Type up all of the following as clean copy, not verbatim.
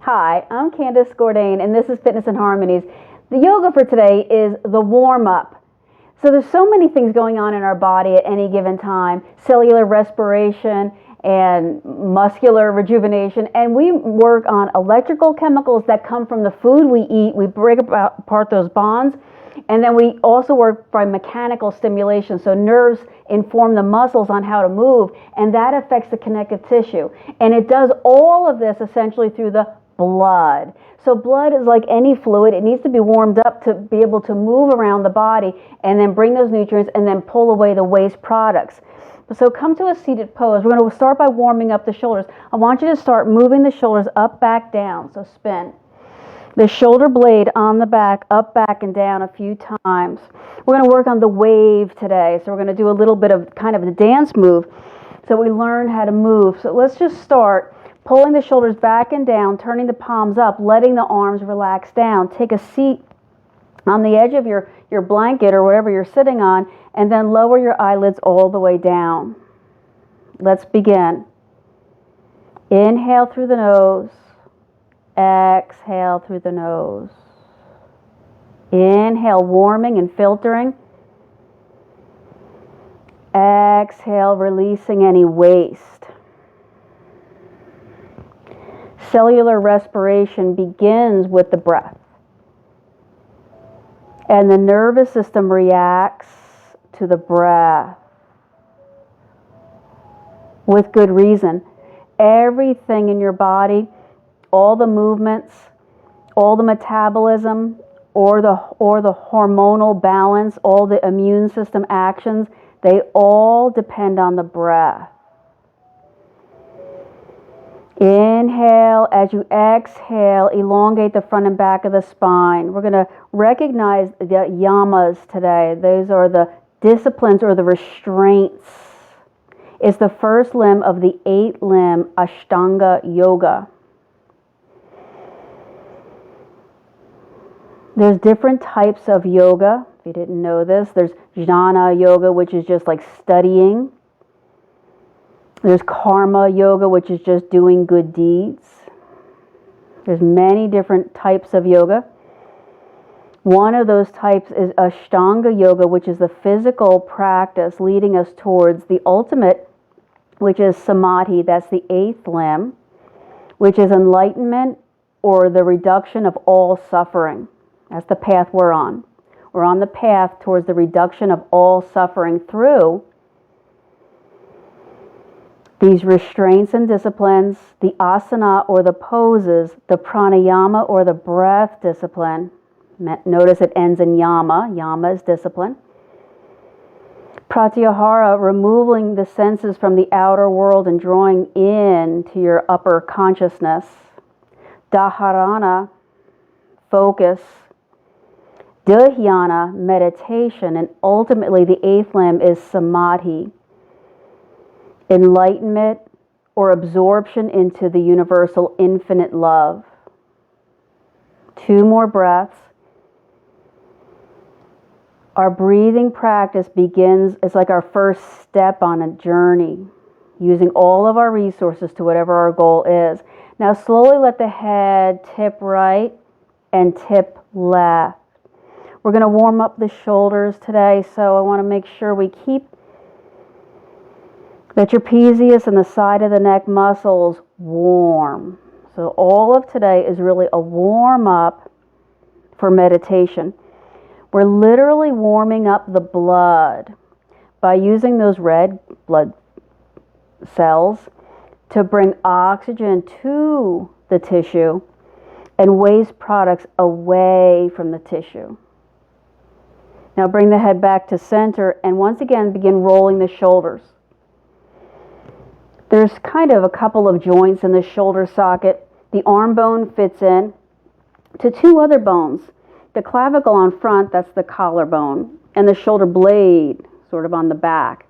Hi, I'm Candace Gourdain, and this is Fitness and Harmonies. The yoga for today is the warm-up. So there's so many things going on in our body at any given time, cellular respiration and muscular rejuvenation, and we work on electrical chemicals that come from the food we eat. We break apart those bonds, and then we also work by mechanical stimulation. So nerves inform the muscles on how to move, and that affects the connective tissue. And it does all of this essentially through the blood. So blood is like any fluid. It needs to be warmed up to be able to move around the body and then bring those nutrients and then pull away the waste products. So come to a seated pose. We're going to start by warming up the shoulders. I want you to start moving the shoulders up, back, down. So spin. The shoulder blade on the back, up, back, and down a few times. We're going to work on the wave today. So we're going to do a little bit of kind of a dance move so we learn how to move. So let's just start pulling the shoulders back and down, turning the palms up, letting the arms relax down. Take a seat on the edge of your blanket or whatever you're sitting on, and then lower your eyelids all the way down. Let's begin. Inhale through the nose. Exhale through the nose. Inhale, warming and filtering. Exhale, releasing any waste. Cellular respiration begins with the breath. And the nervous system reacts to the breath with good reason. Everything in your body, all the movements, all the metabolism, or the hormonal balance, all the immune system actions, they all depend on the breath. Inhale. As you exhale, elongate the front and back of the spine. We're going to recognize the Yamas today. Those are the disciplines or the restraints. It's the first limb of the 8-limb Ashtanga Yoga. There's different types of yoga. If you didn't know this, there's jnana yoga, which is just like studying. There's karma yoga, which is just doing good deeds. There's many different types of yoga. One of those types is Ashtanga Yoga, which is the physical practice leading us towards the ultimate, which is samadhi. That's the 8th limb, which is enlightenment or the reduction of all suffering. That's the path we're on. We're on the path towards the reduction of all suffering through these restraints and disciplines, the asana or the poses, the pranayama or the breath discipline. Notice it ends in yama. Yama is discipline. Pratyahara, removing the senses from the outer world and drawing in to your upper consciousness. Dharana, focus. Dhyana, meditation. And ultimately the 8th limb is samadhi, enlightenment or absorption into the universal infinite love. 2 more breaths. Our breathing practice begins, it's like our first step on a journey, using all of our resources to whatever our goal is. Now slowly let the head tip right and tip left. We're going to warm up the shoulders today, so I want to make sure we keep the trapezius and the side of the neck muscles warm. So all of today is really a warm-up for meditation. We're literally warming up the blood by using those red blood cells to bring oxygen to the tissue and waste products away from the tissue. Now bring the head back to center and once again begin rolling the shoulders. There's kind of a couple of joints in the shoulder socket. The arm bone fits in to 2 other bones. The clavicle on front, that's the collarbone, and the shoulder blade sort of on the back.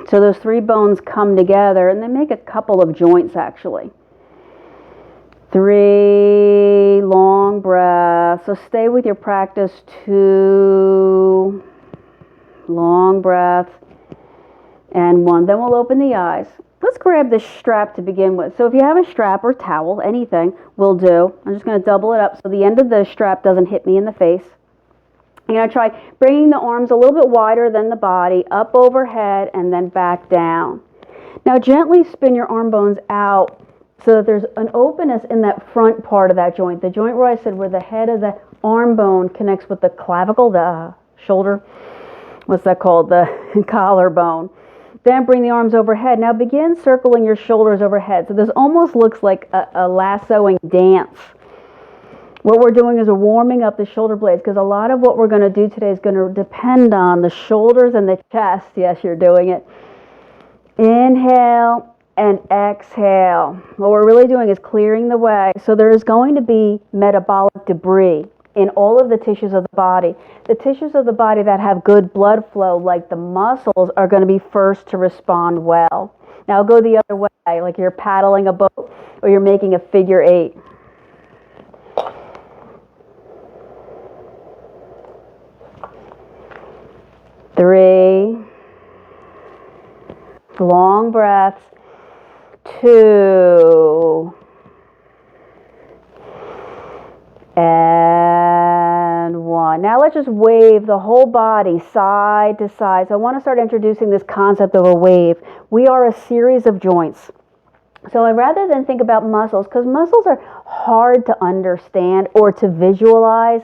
So those 3 bones come together and they make a couple of joints actually. 3 long breaths. So stay with your practice. 2 long breaths. And 1. Then we'll open the eyes. Let's grab this strap to begin with. So if you have a strap or towel, anything will do. I'm just going to double it up so the end of the strap doesn't hit me in the face. You're going to try bringing the arms a little bit wider than the body, up overhead, and then back down. Now gently spin your arm bones out so that there's an openness in that front part of that joint. The joint where I said where the head of the arm bone connects with the clavicle, the shoulder, what's that called? The collarbone. Then bring the arms overhead. Now begin circling your shoulders overhead. So this almost looks like a lassoing dance. What we're doing is we're warming up the shoulder blades because a lot of what we're going to do today is going to depend on the shoulders and the chest. Yes, you're doing it. Inhale and exhale. What we're really doing is clearing the way. So there is going to be metabolic debris in all of the tissues of the body. The tissues of the body that have good blood flow, like the muscles, are going to be first to respond well. Now go the other way, like you're paddling a boat or you're making a figure 8. Three. Long breaths. 2. And 1. Now let's just wave the whole body side to side. So I want to start introducing this concept of a wave. We are a series of joints. So rather than think about muscles, because muscles are hard to understand or to visualize,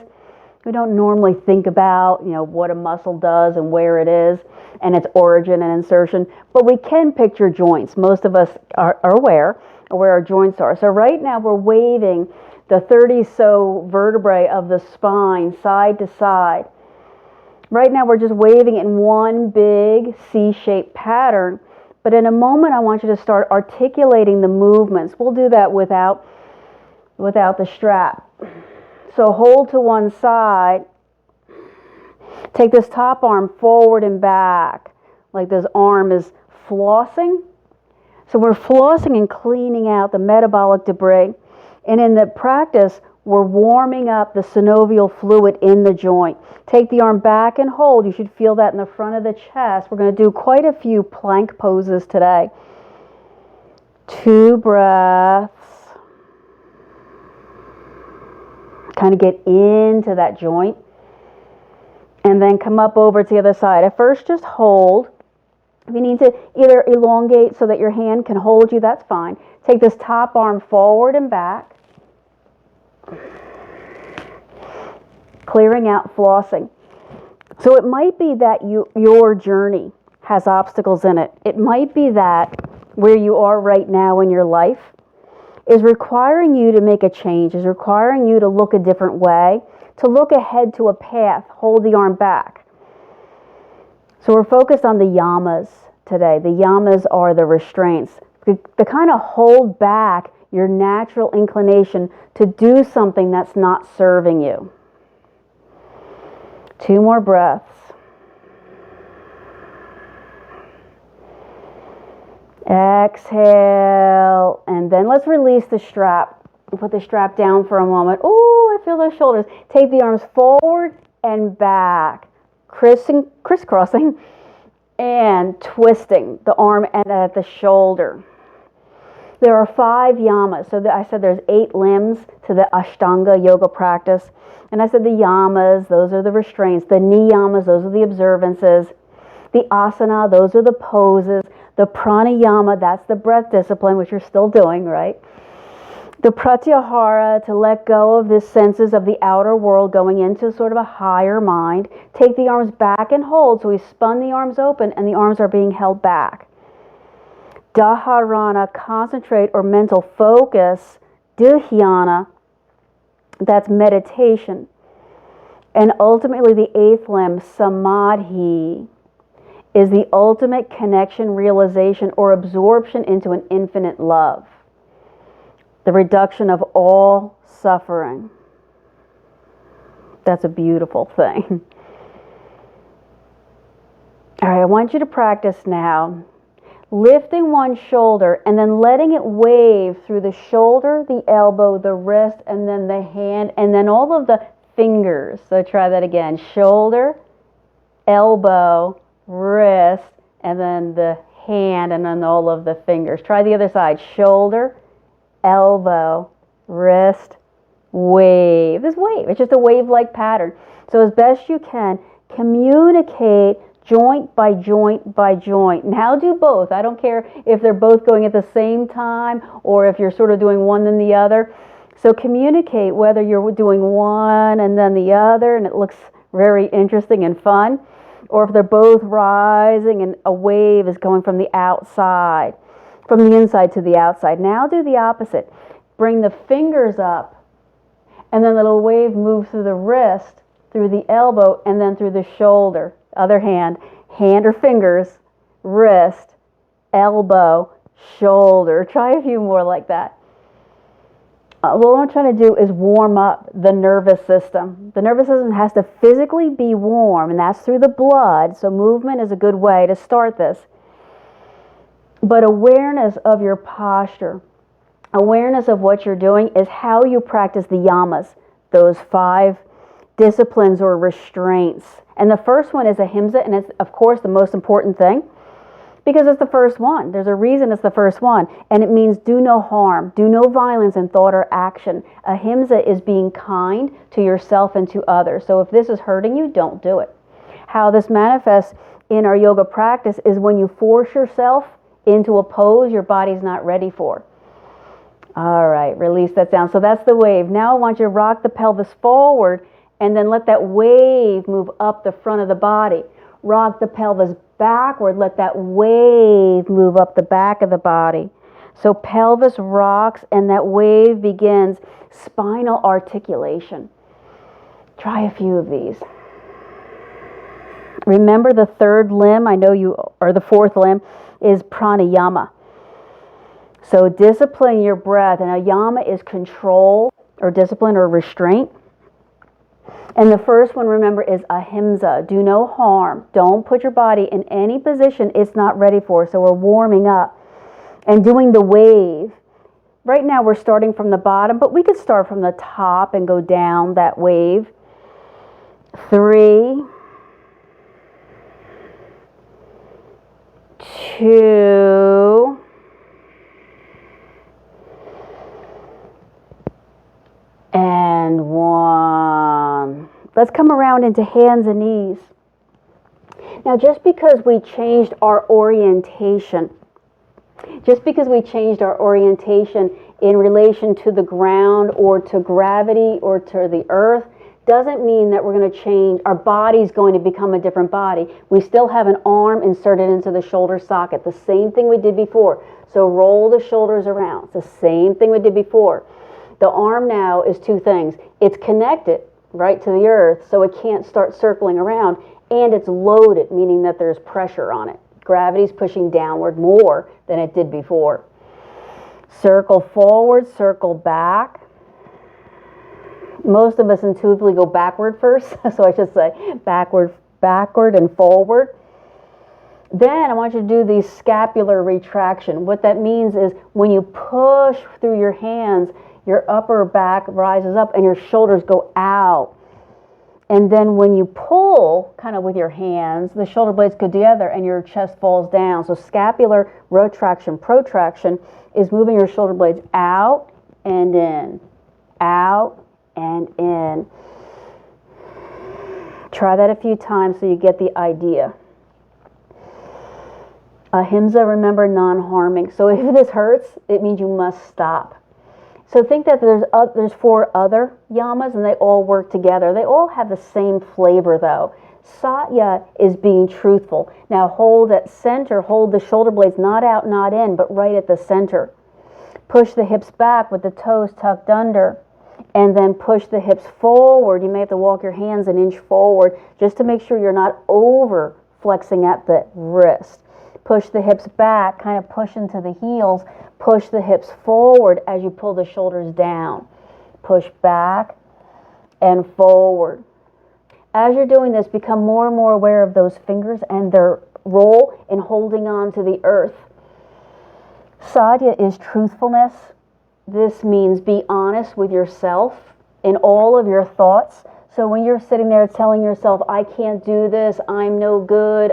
we don't normally think about, what a muscle does and where it is and its origin and insertion, but we can picture joints. Most of us are aware of where our joints are. So right now we're waving the 30 so vertebrae of the spine side to side. Right now we're just waving in one big C-shaped pattern, but in a moment I want you to start articulating the movements. We'll do that without the strap. So hold to one side. Take this top arm forward and back, like this arm is flossing. So we're flossing and cleaning out the metabolic debris. And in the practice, we're warming up the synovial fluid in the joint. Take the arm back and hold. You should feel that in the front of the chest. We're going to do quite a few plank poses today. 2 breaths. Kind of get into that joint. And then come up over to the other side. At first, just hold. If you need to either elongate so that your hand can hold you, that's fine. Take this top arm forward and back. Clearing out, flossing. So it might be that your journey has obstacles in it. It might be that where you are right now in your life is requiring you to make a change, is requiring you to look a different way, to look ahead to a path. Hold the arm back. So we're focused on the yamas today. The yamas are the restraints. The kind of hold back your natural inclination to do something that's not serving you. 2 more breaths. Exhale, and then let's release the strap. Put the strap down for a moment. Oh, I feel those shoulders. Take the arms forward and back, crisscrossing and twisting the arm and at the shoulder. There are 5 yamas. So I said there's 8 limbs to the Ashtanga Yoga practice. And I said the yamas, those are the restraints. The niyamas, those are the observances. The asana, those are the poses. The pranayama, that's the breath discipline, which you're still doing, right? The pratyahara, to let go of the senses of the outer world, going into sort of a higher mind. Take the arms back and hold. So we spun the arms open and the arms are being held back. Dharana, concentrate or mental focus. Dhyana, that's meditation. And ultimately the 8th limb, samadhi, is the ultimate connection, realization, or absorption into an infinite love. The reduction of all suffering. That's a beautiful thing. All right, I want you to practice now lifting one shoulder and then letting it wave through the shoulder, the elbow, the wrist, and then the hand, and then all of the fingers. So try that again. Shoulder, elbow, wrist, and then the hand, and then all of the fingers. Try the other side. Shoulder, elbow, wrist, wave. This wave, it's just a wave-like pattern. So as best you can, communicate joint by joint by joint. Now do both. I don't care if they're both going at the same time or if you're sort of doing one then the other. So communicate whether you're doing one and then the other, and it looks very interesting and fun, or if they're both rising and a wave is going from the outside, from the inside to the outside. Now do the opposite. Bring the fingers up, and then the little wave moves through the wrist, through the elbow, and then through the shoulder. Other hand, hand or fingers, wrist, elbow, shoulder. Try a few more like that. What I'm trying to do is warm up the nervous system. The nervous system has to physically be warm, and that's through the blood, so movement is a good way to start this. But awareness of your posture, awareness of what you're doing is how you practice the yamas, those 5 disciplines or restraints. And the first one is Ahimsa, and it's, of course, the most important thing because it's the first one. There's a reason it's the first one, and it means do no harm, do no violence in thought or action. Ahimsa is being kind to yourself and to others. So if this is hurting you, don't do it. How this manifests in our yoga practice is when you force yourself into a pose your body's not ready for. All right, release that down. So that's the wave. Now I want you to rock the pelvis forward and then let that wave move up the front of the body. Rock the pelvis backward. Let that wave move up the back of the body. So pelvis rocks and that wave begins spinal articulation. Try a few of these. Remember the third limb, or the fourth limb, is pranayama. So discipline your breath. And a yama is control or discipline or restraint. And the first one, remember, is ahimsa. Do no harm. Don't put your body in any position it's not ready for. So we're warming up and doing the wave. Right now we're starting from the bottom, but we could start from the top and go down that wave. 3, 2, and 1. Let's come around into hands and knees. Now, just because we changed our orientation, in relation to the ground or to gravity or to the earth, doesn't mean that we're going to change, our body's going to become a different body. We still have an arm inserted into the shoulder socket, the same thing we did before. So roll the shoulders around. It's the same thing we did before. The arm now is 2 things. It's connected right to the earth, so it can't start circling around, and it's loaded, meaning that there's pressure on it. Gravity's pushing downward more than it did before. Circle forward, circle back. Most of us intuitively go backward first, so I should say backward and forward. Then I want you to do the scapular retraction. What that means is when you push through your hands, your upper back rises up and your shoulders go out. And then when you pull, kind of with your hands, the shoulder blades go together and your chest falls down. So scapular retraction, protraction, is moving your shoulder blades out and in, out and in. Try that a few times so you get the idea. Ahimsa, remember, non-harming. So if this hurts, it means you must stop. So think that there's 4 other yamas and they all work together. They all have the same flavor though. Satya is being truthful. Now hold at center, hold the shoulder blades not out, not in, but right at the center. Push the hips back with the toes tucked under. And then push the hips forward. You may have to walk your hands an inch forward just to make sure you're not over flexing at the wrist. Push the hips back, kind of push into the heels. Push the hips forward as you pull the shoulders down. Push back and forward. As you're doing this, become more and more aware of those fingers and their role in holding on to the earth. Sadhya is truthfulness. This means be honest with yourself in all of your thoughts. So when you're sitting there telling yourself, I can't do this, I'm no good,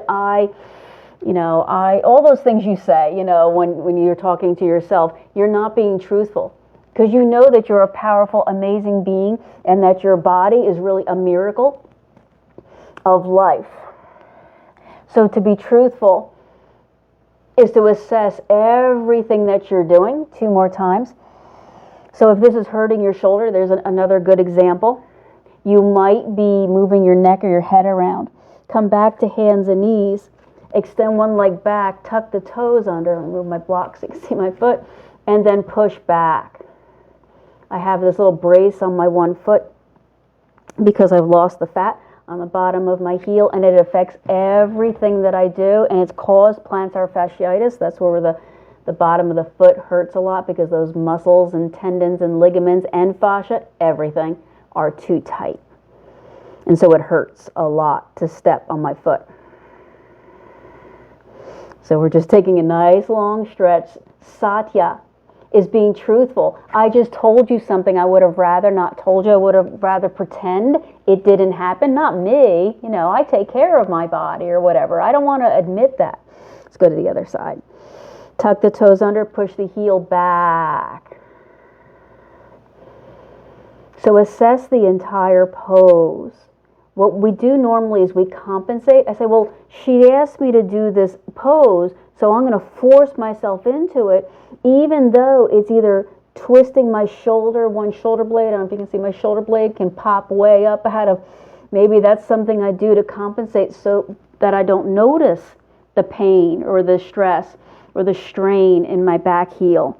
all those things you say, when you're talking to yourself, you're not being truthful. Because you know that you're a powerful, amazing being and that your body is really a miracle of life. So to be truthful is to assess everything that you're doing 2 more times. So if this is hurting your shoulder, there's another good example. You might be moving your neck or your head around. Come back to hands and knees. Extend one leg back, tuck the toes under, move my block so you can see my foot, and then push back. I have this little brace on my one foot because I've lost the fat on the bottom of my heel, and it affects everything that I do, and it's caused plantar fasciitis. That's where the bottom of the foot hurts a lot because those muscles and tendons and ligaments and fascia, everything, are too tight. And so it hurts a lot to step on my foot. So we're just taking a nice long stretch. Satya is being truthful. I just told you something I would have rather not told you. I would have rather pretend it didn't happen. Not me. I take care of my body or whatever. I don't want to admit that. Let's go to the other side. Tuck the toes under, push the heel back. So assess the entire pose. What we do normally is we compensate. I say, well, she asked me to do this pose, so I'm going to force myself into it, even though it's either twisting my shoulder, one shoulder blade. I don't know if you can see my shoulder blade can pop way up ahead of. Maybe that's something I do to compensate so that I don't notice the pain or the stress or the strain in my back heel.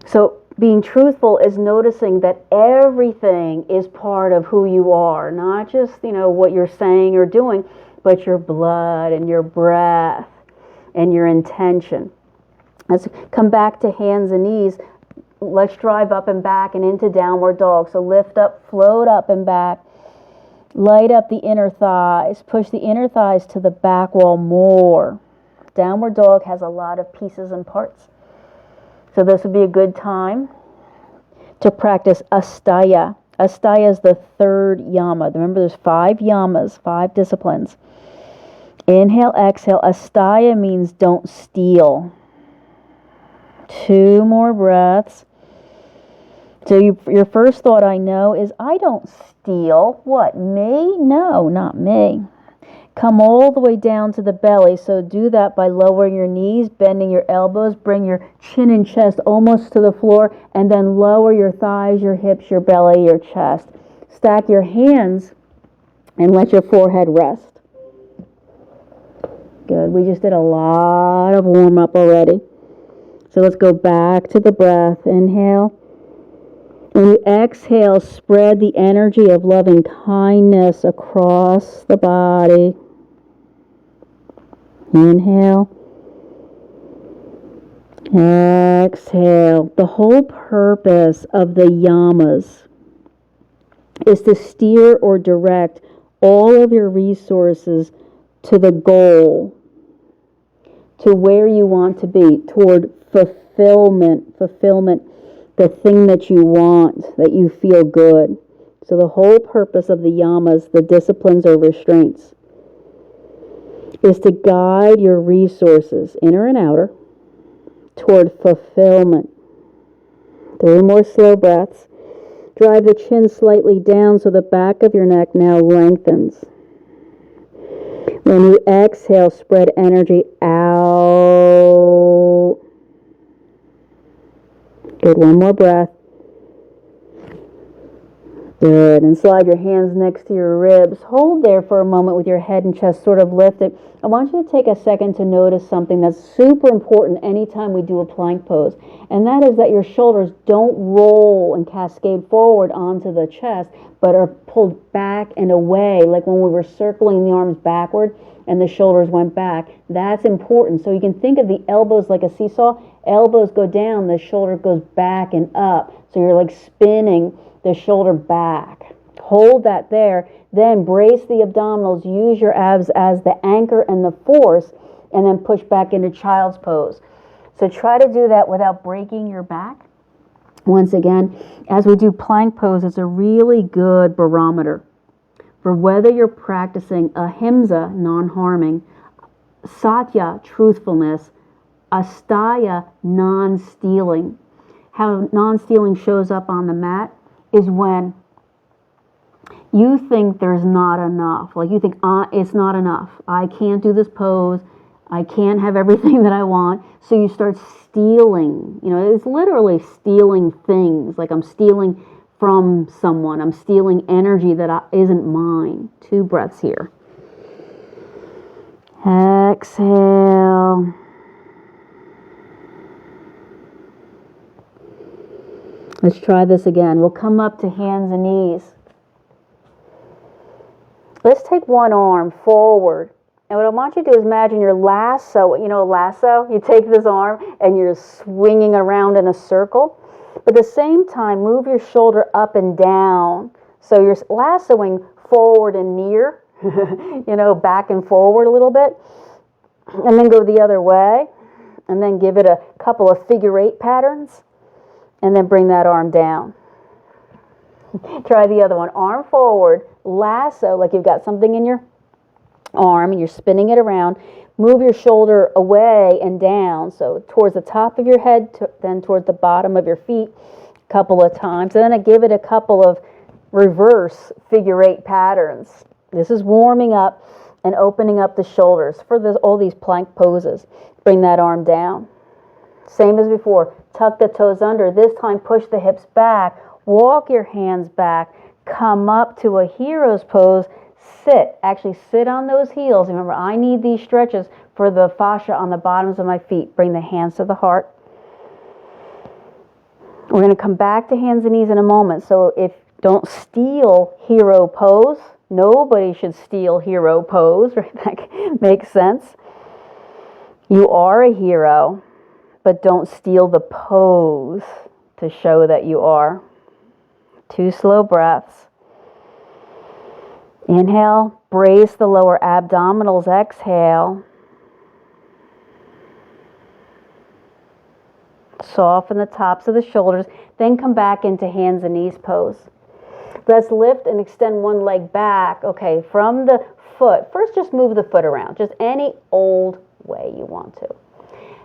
So being truthful is noticing that everything is part of who you are, not just, what you're saying or doing, but your blood and your breath and your intention. Let's come back to hands and knees. Let's drive up and back and into downward dog. So lift up, float up and back. Light up the inner thighs. Push the inner thighs to the back wall more. Downward dog has a lot of pieces and parts. So this would be a good time to practice Astaya. Astaya is the 3rd yama. Remember, there's 5 yamas, 5 disciplines. Inhale, exhale. Astaya means don't steal. 2 more breaths. So your first thought, I know, is I don't steal. What, me? No, not me. Come all the way down to the belly. So do that by lowering your knees, bending your elbows, bring your chin and chest almost to the floor, and then lower your thighs, your hips, your belly, your chest. Stack your hands and let your forehead rest. Good. We just did a lot of warm-up already. So let's go back to the breath. Inhale. When you exhale, spread the energy of loving kindness across the body. Inhale. Exhale. The whole purpose of the yamas is to steer or direct all of your resources to the goal, to where you want to be, toward fulfillment, the thing that you want, that you feel good. So the whole purpose of the yamas, the disciplines or restraints, is to guide your resources, inner and outer, toward fulfillment. 3 more slow breaths. Drive the chin slightly down so the back of your neck now lengthens. When you exhale, spread energy out. Good. 1 more breath. Good. And slide your hands next to your ribs. Hold there for a moment with your head and chest sort of lifted. I want you to take a second to notice something that's super important anytime we do a plank pose. And that is that your shoulders don't roll and cascade forward onto the chest, but are pulled back and away, like when we were circling the arms backward and the shoulders went back. That's important. So you can think of the elbows like a seesaw. Elbows go down, the shoulder goes back and up. So you're like spinning the shoulder back. Hold that there. Then brace the abdominals. Use your abs as the anchor and the force, and then push back into child's pose. So try to do that without breaking your back. Once again, as we do plank pose, it's a really good barometer for whether you're practicing ahimsa, non-harming, Satya, truthfulness. Asteya, non-stealing. How non-stealing shows up on the mat is when you think there's not enough. Like you think, it's not enough. I can't do this pose. I can't have everything that I want. So you start stealing. You know, it's literally stealing things. Like I'm stealing from someone. I'm stealing energy that isn't mine. 2 breaths here. Exhale. Let's try this again. We'll come up to hands and knees. Let's take one arm forward. And what I want you to do is imagine your lasso. You know, a lasso? You take this arm and you're swinging around in a circle. But at the same time, move your shoulder up and down. So you're lassoing forward and near, you know, back and forward a little bit. And then go the other way. And then give it a couple of figure 8 patterns. And then bring that arm down. Try the other one. Arm forward, lasso, like you've got something in your arm and you're spinning it around. Move your shoulder away and down, so towards the top of your head, then towards the bottom of your feet a couple of times. And then I give it a couple of reverse figure 8 patterns. This is warming up and opening up the shoulders for all these plank poses. Bring that arm down. Same as before. Tuck the toes under. This time push the hips back. Walk your hands back. Come up to a hero's pose. Sit. Actually sit on those heels. Remember, I need these stretches for the fascia on the bottoms of my feet. Bring the hands to the heart. We're going to come back to hands and knees in a moment. So don't steal hero pose. Nobody should steal hero pose. Right? That makes sense. You are a hero, but don't steal the pose to show that you are. 2 slow breaths. Inhale, brace the lower abdominals. Exhale. Soften the tops of the shoulders. Then come back into hands and knees pose. Let's lift and extend one leg back. Okay, from the foot. First, just move the foot around. Just any old way you want to.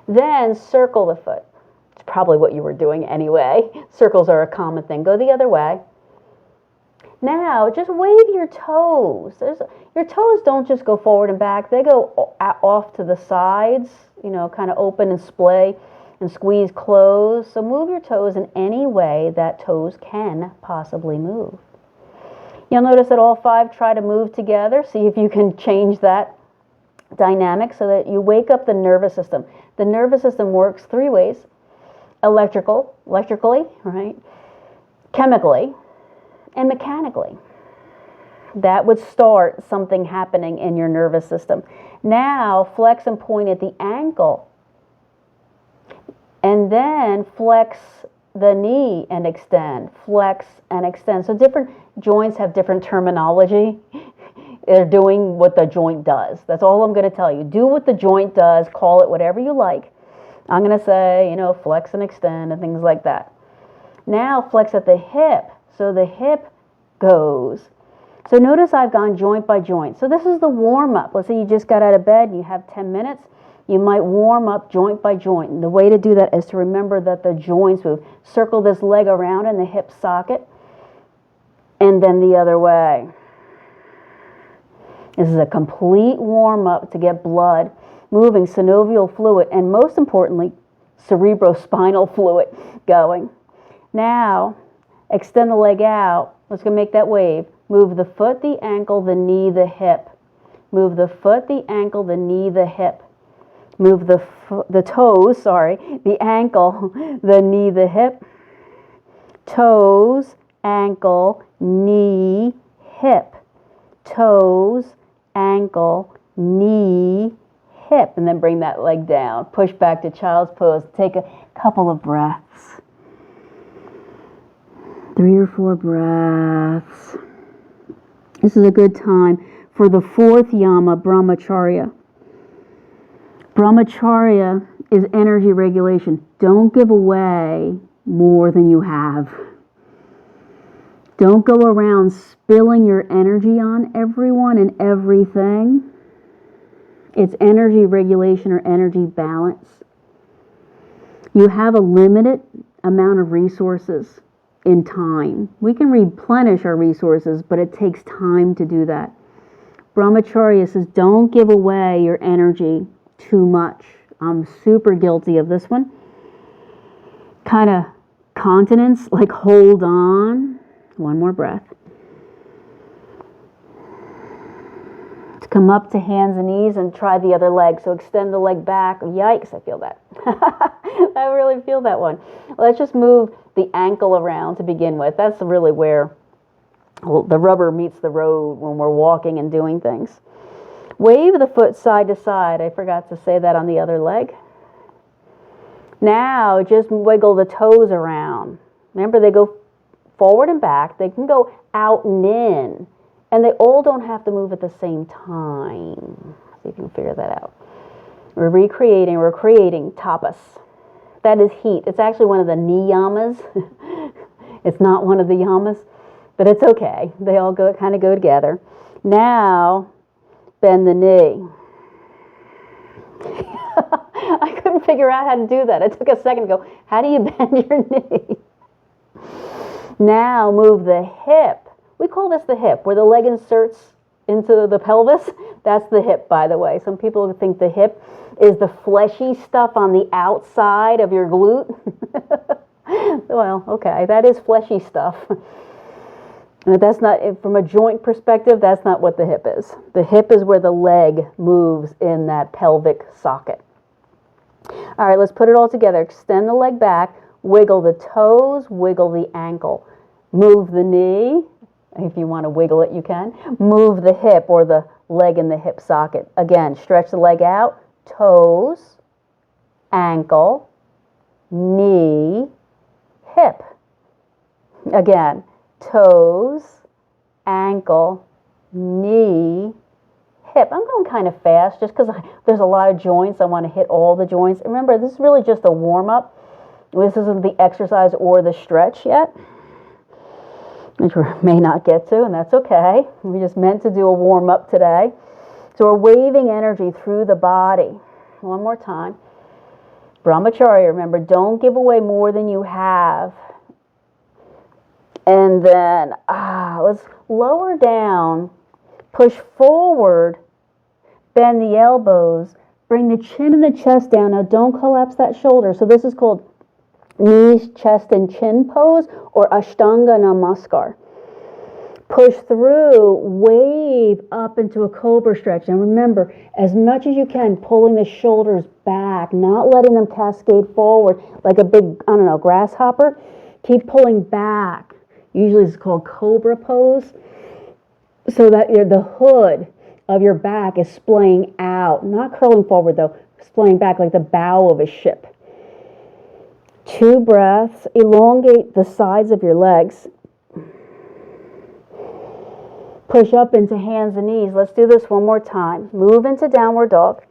Then circle the foot. It's probably what you were doing anyway. Circles are a common thing. Go the other way. Now, just wave your toes. Your toes don't just go forward and back. They go off to the sides, you know, kind of open and splay and squeeze close. So move your toes in any way that toes can possibly move. You'll notice that all 5 try to move together. See if you can change that dynamic so that you wake up the nervous system. The nervous system works 3 ways. Electrically, right? Chemically, and mechanically. That would start something happening in your nervous system. Now, flex and point at the ankle. And then flex the knee and extend. Flex and extend. So different joints have different terminology. They're doing what the joint does. That's all I'm going to tell you. Do what the joint does. Call it whatever you like. I'm going to say, you know, flex and extend and things like that. Now flex at the hip. So the hip goes. So notice I've gone joint by joint. So this is the warm-up. Let's say you just got out of bed and you have 10 minutes. You might warm up joint by joint. And the way to do that is to remember that the joints move. Circle this leg around in the hip socket. And then the other way. This is a complete warm-up to get blood moving, synovial fluid, and most importantly, cerebrospinal fluid going. Now, extend the leg out. Let's go make that wave. Move the foot, the ankle, the knee, the hip. Move the foot, the ankle, the knee, the hip. Move the toes, the ankle, the knee, the hip. Toes, ankle, knee, hip. Toes, ankle, knee, hip. And then bring that leg down. Push back to child's pose. Take a couple of breaths. 3 or 4 breaths. This is a good time for the 4th yama, brahmacharya. Brahmacharya is energy regulation. Don't give away more than you have. Don't go around spilling your energy on everyone and everything. It's energy regulation or energy balance. You have a limited amount of resources in time. We can replenish our resources, but it takes time to do that. Brahmacharya says, don't give away your energy too much. I'm super guilty of this one. Kind of continence, like hold on. One more breath. To come up to hands and knees and try the other leg. So extend the leg back. Yikes, I feel that. I really feel that one. Let's just move the ankle around to begin with. That's really where the rubber meets the road when we're walking and doing things. Wave the foot side to side. I forgot to say that on the other leg. Now just wiggle the toes around. Remember, they go forward and back. They can go out and in. And they all don't have to move at the same time. See if you can figure that out. We're creating tapas. That is heat. It's actually one of the niyamas. It's not one of the yamas, but it's okay. They all kind of go together. Now, bend the knee. I couldn't figure out how to do that. It took a second to go, how do you bend your knee? Now move the hip. We call this the hip, where the leg inserts into the pelvis. That's the hip, by the way. Some people think the hip is the fleshy stuff on the outside of your glute. Well, okay, that is fleshy stuff. But that's not, from a joint perspective, that's not what the hip is. The hip is where the leg moves in that pelvic socket. All right, let's put it all together. Extend the leg back, wiggle the toes, wiggle the ankle. Move the knee. If you want to wiggle it, you can. Move the hip or the leg in the hip socket. Again, stretch the leg out. Toes, ankle, knee, hip. Again, toes, ankle, knee, hip. I'm going kind of fast just because there's a lot of joints. I want to hit all the joints. Remember, this is really just a warm-up. This isn't the exercise or the stretch yet, which we may not get to, and that's okay. We just meant to do a warm-up today. So we're waving energy through the body. One more time. Brahmacharya, remember, don't give away more than you have. And then, let's lower down, push forward, bend the elbows, bring the chin and the chest down. Now don't collapse that shoulder. So this is called knees, chest, and chin pose, or Ashtanga Namaskar. Push through, wave up into a cobra stretch. And remember, as much as you can, pulling the shoulders back, not letting them cascade forward like a big, grasshopper. Keep pulling back. Usually it's called cobra pose. So that the hood of your back is splaying out, not curling forward though, splaying back like the bow of a ship. 2 breaths. Elongate the sides of your legs. Push up into hands and knees. Let's do this one more time. Move into downward dog.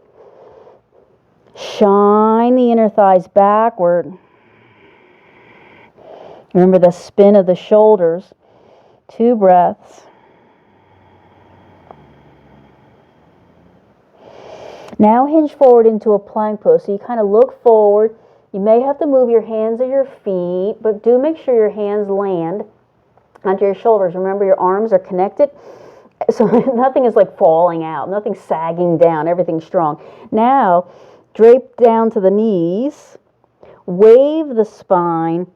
Shine the inner thighs backward. Remember the spin of the shoulders. 2 breaths. Now hinge forward into a plank pose. So you kind of look forward. You may have to move your hands or your feet, but do make sure your hands land onto your shoulders. Remember, your arms are connected, so nothing is like falling out, nothing sagging down, everything's strong. Now, drape down to the knees, wave the spine,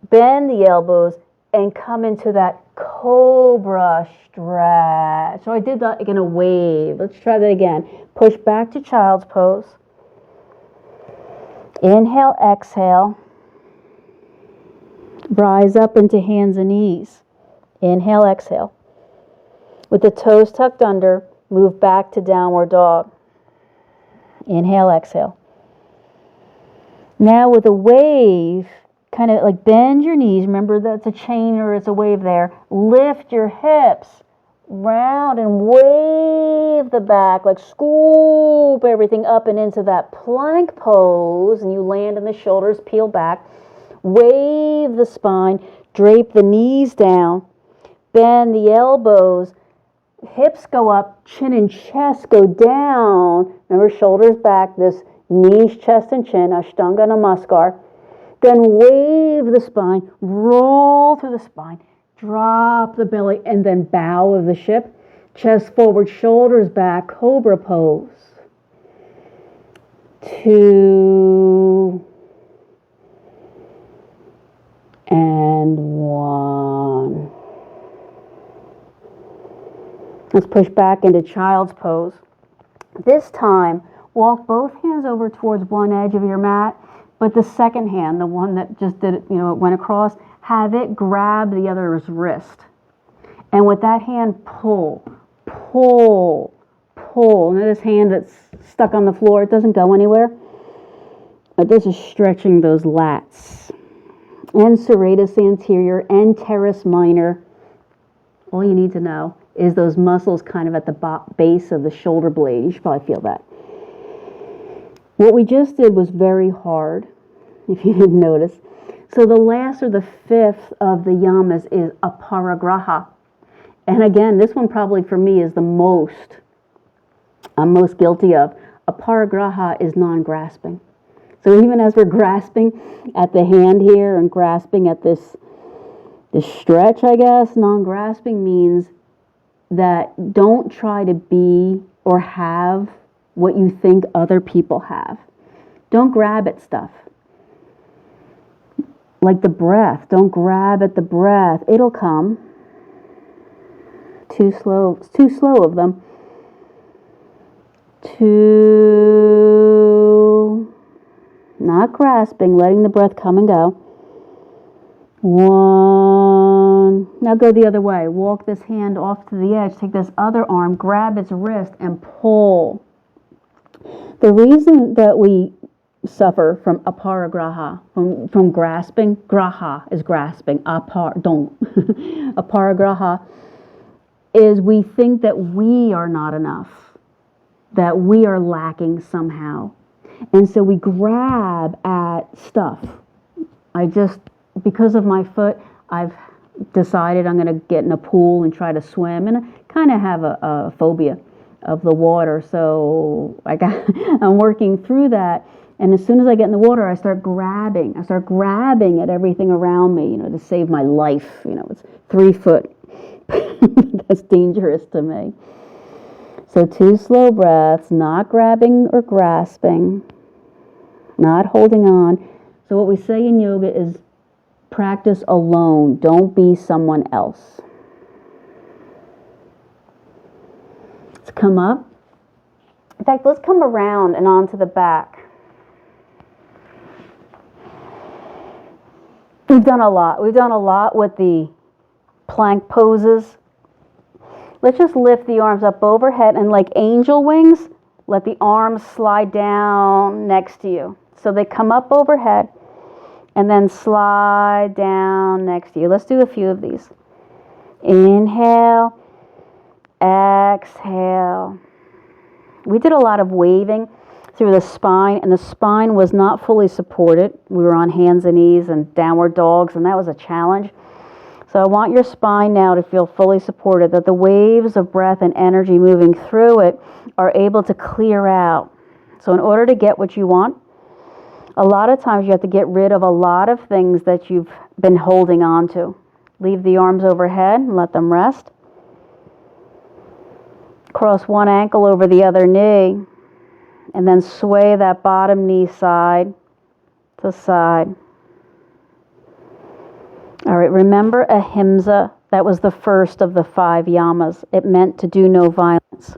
bend the elbows, and come into that cobra stretch. So I did that in a wave. Let's try that again. Push back to child's pose. Inhale, exhale. Rise up into hands and knees. Inhale, exhale. With the toes tucked under, move back to downward dog. Inhale, exhale. Now with a wave, kind of like bend your knees. Remember that's a chain or it's a wave there. Lift your hips round and wave the back, like scoop everything up and into that plank pose, and you land in the shoulders, peel back. Wave the spine, drape the knees down, bend the elbows, Hips go up, chin and chest go down. Remember, shoulders back, this knees, chest, and chin, Ashtanga Namaskar. Then wave the spine, roll through the spine, drop the belly, and then bow of the ship. Chest forward, shoulders back, cobra pose. 2 and 1. Let's push back into child's pose. This time, walk both hands over towards one edge of your mat, but the second hand, the one that just did it, it went across, have it grab the other's wrist. And with that hand, pull, pull, pull. Now this hand that's stuck on the floor, it doesn't go anywhere. But this is stretching those lats. And serratus anterior and teres minor. All you need to know is those muscles kind of at the base of the shoulder blade. You should probably feel that. What we just did was very hard, if you didn't notice. So the last or the fifth of the yamas is aparigraha. And again, this one probably for me is I'm most guilty of. Aparigraha is non-grasping. So even as we're grasping at the hand here and grasping at this stretch, I guess, non-grasping means that don't try to be or have what you think other people have. Don't grab at stuff. Like the breath. Don't grab at the breath. It'll come. Too slow. It's too slow of them. 2. Not grasping, letting the breath come and go. 1. Now go the other way. Walk this hand off to the edge. Take this other arm, grab its wrist, and pull. The reason that we suffer from aparigraha, from grasping, graha is grasping, aparigraha, is we think that we are not enough, that we are lacking somehow. And so we grab at stuff. Because of my foot, I've decided I'm going to get in a pool and try to swim, and I kind of have a phobia of the water, so I'm working through that, and as soon as I get in the water, I start grabbing at everything around me, to save my life. It's 3 foot. That's dangerous to me. So 2 slow breaths, not grabbing or grasping, not holding on. So what we say in yoga is practice alone. Don't be someone else. Let's come up. In fact, let's come around and onto the back. We've done a lot. We've done a lot with the plank poses. Let's just lift the arms up overhead and like angel wings, let the arms slide down next to you. So they come up overhead and then slide down next to you. Let's do a few of these. Inhale, exhale. We did a lot of waving through the spine, and the spine was not fully supported. We were on hands and knees and downward dogs, and that was a challenge. So I want your spine now to feel fully supported, that the waves of breath and energy moving through it are able to clear out. So in order to get what you want, a lot of times you have to get rid of a lot of things that you've been holding on to. Leave the arms overhead and let them rest. Cross one ankle over the other knee, and then sway that bottom knee side to side. All right, remember Ahimsa? That was the first of the 5 yamas. It meant to do no violence.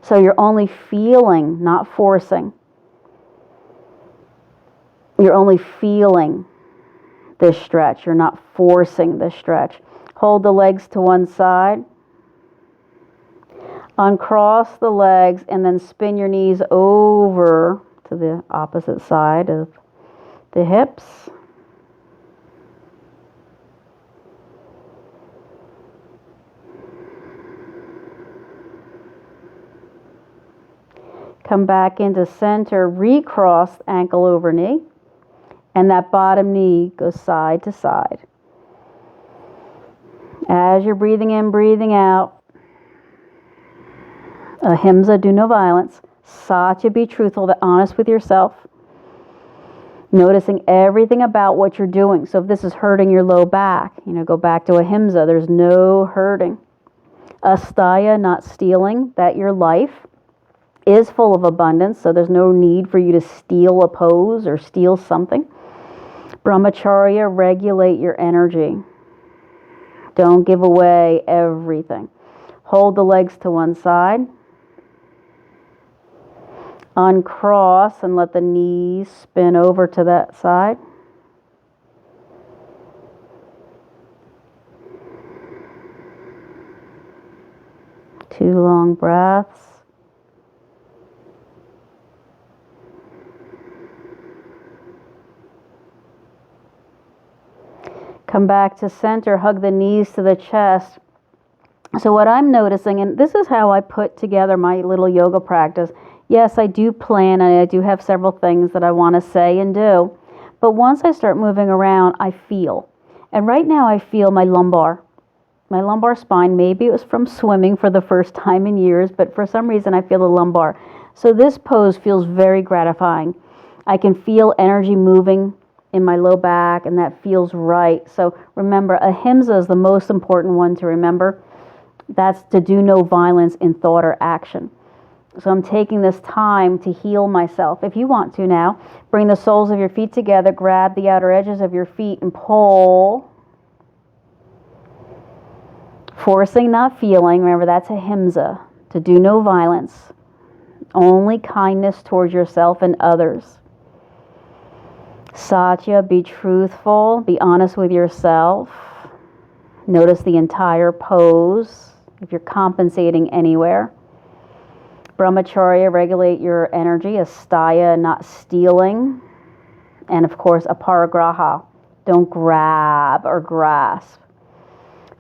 So you're only feeling, not forcing. You're only feeling this stretch. You're not forcing this stretch. Hold the legs to one side. Uncross the legs and then spin your knees over to the opposite side of the hips. Come back into center, recross ankle over knee, and that bottom knee goes side to side. As you're breathing in, breathing out, Ahimsa, do no violence. Satya, be truthful, honest with yourself. Noticing everything about what you're doing. So if this is hurting your low back, go back to Ahimsa. There's no hurting. Asteya, not stealing, that your life is full of abundance, so there's no need for you to steal a pose or steal something. Brahmacharya, regulate your energy. Don't give away everything. Hold the legs to one side. Uncross and let the knees spin over to that side. Two long breaths. Come back to center, hug the knees to the chest. So what I'm noticing, and this is how I put together my little yoga practice. Yes, I do plan, and I do have several things that I want to say and do. But once I start moving around, I feel. And right now I feel my lumbar spine. Maybe it was from swimming for the first time in years, but for some reason I feel the lumbar. So this pose feels very gratifying. I can feel energy moving in my low back, and that feels right. So remember, Ahimsa is the most important one to remember. That's to do no violence in thought or action. So I'm taking this time to heal myself. If you want to now, bring the soles of your feet together, grab the outer edges of your feet and pull. Forcing, not feeling. Remember, that's Ahimsa. To do no violence. Only kindness towards yourself and others. Satya, be truthful, be honest with yourself. Notice the entire pose, if you're compensating anywhere. Brahmacharya, regulate your energy. Asteya, not stealing. And of course, aparigraha, don't grab or grasp.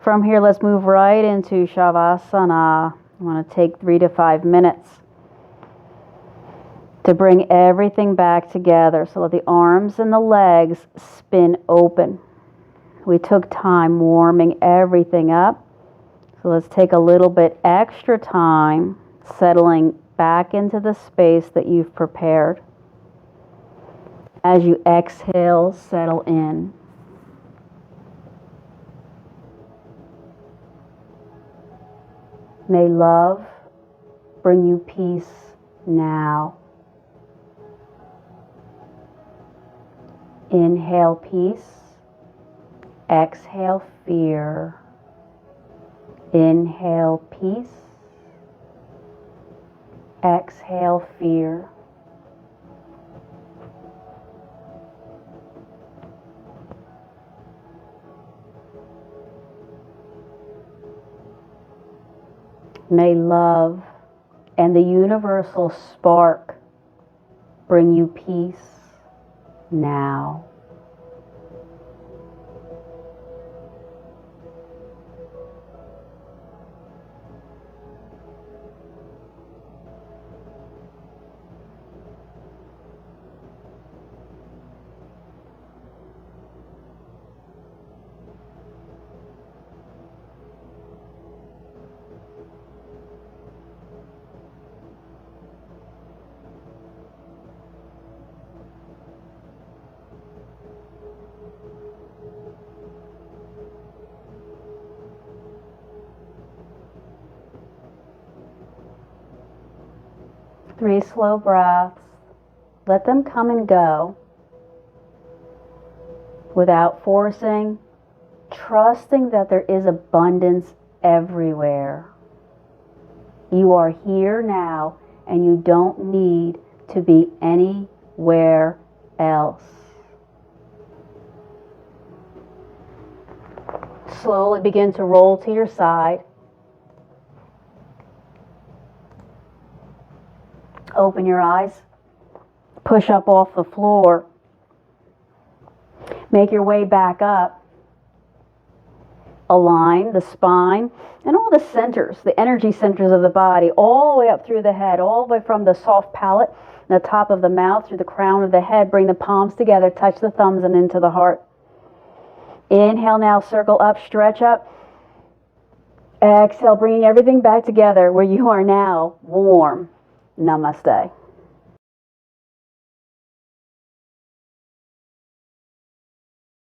From here, let's move right into Shavasana. I want to take 3 to 5 minutes to bring everything back together. So let the arms and the legs spin open. We took time warming everything up. So let's take a little bit extra time settling back into the space that you've prepared. As you exhale, settle in. May love bring you peace now. Inhale peace, exhale fear. Inhale peace, exhale fear. May love and the universal spark bring you peace now. Three slow breaths. Let them come and go without forcing, trusting that there is abundance everywhere. You are here now, and you don't need to be anywhere else. Slowly begin to roll to your side. Open your eyes. Push up off the floor. Make your way back up. Align the spine and all the centers, the energy centers of the body, all the way up through the head, all the way from the soft palate, the top of the mouth, through the crown of the head. Bring the palms together, touch the thumbs and into the heart. Inhale now, circle up, stretch up. Exhale, bringing everything back together where you are now warm. Namaste.